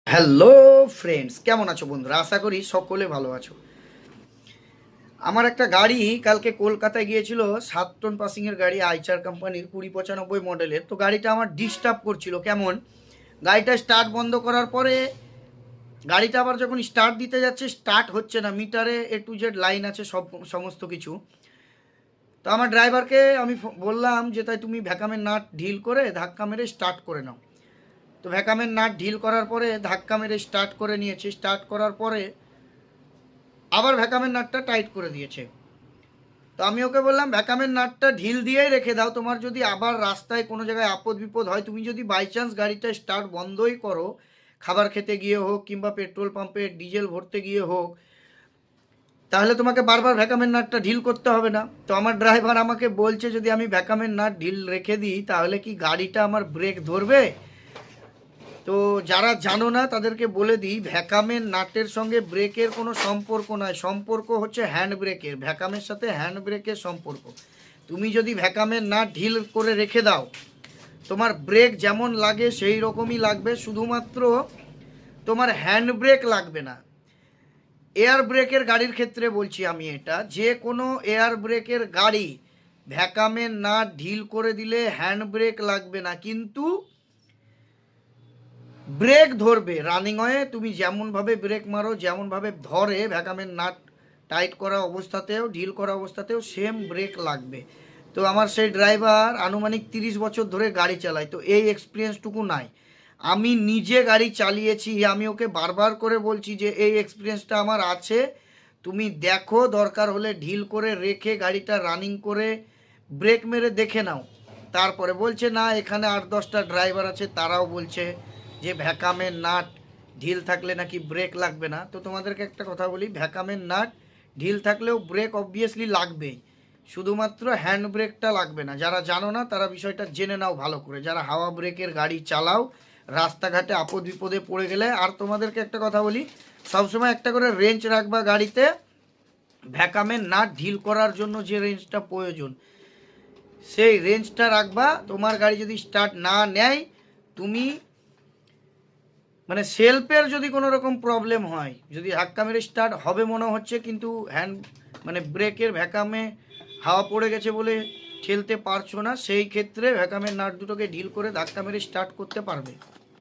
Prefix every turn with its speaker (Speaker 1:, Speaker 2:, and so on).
Speaker 1: Hello friends, কেমন আছো বন্ধুরা? আশা করি সকলে ভালো আছো। আমার একটা গাড়ি কালকে কলকাতায় গিয়েছিল, 7 টন পাসিংয়ের গাড়ি, আইচার কোম্পানির 2095 মডেলের। তো গাড়িটা আমার ডিস্টার্ব করছিল। কেমন, গাড়িটা স্টার্ট বন্ধ করার পরে গাড়িটা আবার যখন স্টার্ট দিতে যাচ্ছে স্টার্ট হচ্ছে না। মিটারে A to Z লাইন আছে, সমস্ত কিছু। তো আমার ড্রাইভারকে আমি বললাম যে তাই তুমি ভ্যাকামের নাট ঢিল করে ধাক্কা মেরে স্টার্ট করে নাও। তো ভ্যাকামের নাট ঢিল করার পরে ধাক্কা মেরে স্টার্ট করে নিয়েছে। স্টার্ট করার পরে আবার ভ্যাকামের নাটটা টাইট করে দিয়েছে। তো আমি ওকে বললাম ভ্যাকামের নাটটা ঢিল দিয়েই রেখে দাও, তোমার যদি আবার রাস্তায় কোনো জায়গায় আপদ বিপদ হয়, তুমি যদি বাই চান্স গাড়িটা স্টার্ট বন্ধই করো, খাবার খেতে গিয়ে হোক কিংবা পেট্রোল পাম্পে ডিজেল ভরতে গিয়ে হোক, তাহলে তোমাকে বারবার ভ্যাকামের নাটটা ঢিল করতে হবে না। তো আমার ড্রাইভার আমাকে বলছে যদি আমি ভ্যাকামের নাট ঢিল রেখে দিই তাহলে কি গাড়িটা আমার ব্রেক ধরবে? তো যারা জানো না তাদেরকে বলে দিই, ভ্যাকামের নাটের সঙ্গে ব্রেকের কোনো সম্পর্ক নয়। সম্পর্ক হচ্ছে হ্যান্ড ব্রেকের, ভ্যাকামের সাথে হ্যান্ড ব্রেকের সম্পর্ক। তুমি যদি ভ্যাকামের নাট ঢিল করে রেখে দাও, তোমার ব্রেক যেমন লাগে সেই রকমই লাগবে, শুধুমাত্র তোমার হ্যান্ড ব্রেক লাগবে না। এয়ার ব্রেকের গাড়ির ক্ষেত্রে বলছি আমি, এটা যে কোনো এয়ার ব্রেকের গাড়ি ভ্যাকামের নাট ঢিল করে দিলে হ্যান্ড ব্রেক লাগবে না, কিন্তু ব্রেক ধরবে। রানিং হয়ে তুমি যেমনভাবে ব্রেক মারো, যেমনভাবে ধরে ভ্যাকামের নাট টাইট করা অবস্থাতেও ঢিল করা অবস্থাতেও সেম ব্রেক লাগবে। তো আমার সেই ড্রাইভার আনুমানিক 30 বছর ধরে গাড়ি চালায়, তো এই এক্সপিরিয়েন্সটুকু নাই। আমি নিজে গাড়ি চালিয়েছি, আমি ওকে বারবার করে বলছি যে এই এক্সপিরিয়েন্সটা আমার আছে, তুমি দেখো, দরকার হলে ঢিল করে রেখে গাড়িটা রানিং করে ব্রেক মেরে দেখে নাও। তারপরে বলছে না, এখানে 8-10টা ড্রাইভার আছে তারাও বলছে যে ভ্যাকামের নাট ঢিল থাকলে নাকি ব্রেক লাগবে না। তো তোমাদেরকে একটা কথা বলি, ভ্যাকামের নাট ঢিল থাকলেও ব্রেক অবভিয়াসলি লাগবেই, শুধুমাত্র হ্যান্ড ব্রেকটা লাগবে না। যারা জানো না তারা বিষয়টা জেনে নাও ভালো করে, যারা হাওয়া ব্রেকের গাড়ি চালাও রাস্তাঘাটে আপদ বিপদে পড়ে গেলে। আর তোমাদেরকে একটা কথা বলি, সবসময় একটা করে রেঞ্জ রাখবা গাড়িতে, ভ্যাকামের নাট ঢিল করার জন্য যে রেঞ্জটা প্রয়োজন সেই রেঞ্জটা রাখবা। তোমার গাড়ি যদি স্টার্ট না নেয়, তুমি মানে সেলফের যদি কোনো রকম প্রবলেম হয়, যদি ধাক্কা মেরে স্টার্ট হবে মনে হচ্ছে কিন্তু হ্যান্ড মানে ব্রেকের ভ্যাকামে হাওয়া পড়ে গেছে বলে ঠেলতে পারছো না, সেই ক্ষেত্রে ভ্যাকামের নাট দুটোকে ঢিল করে ধাক্কা মেরে স্টার্ট করতে পারবে।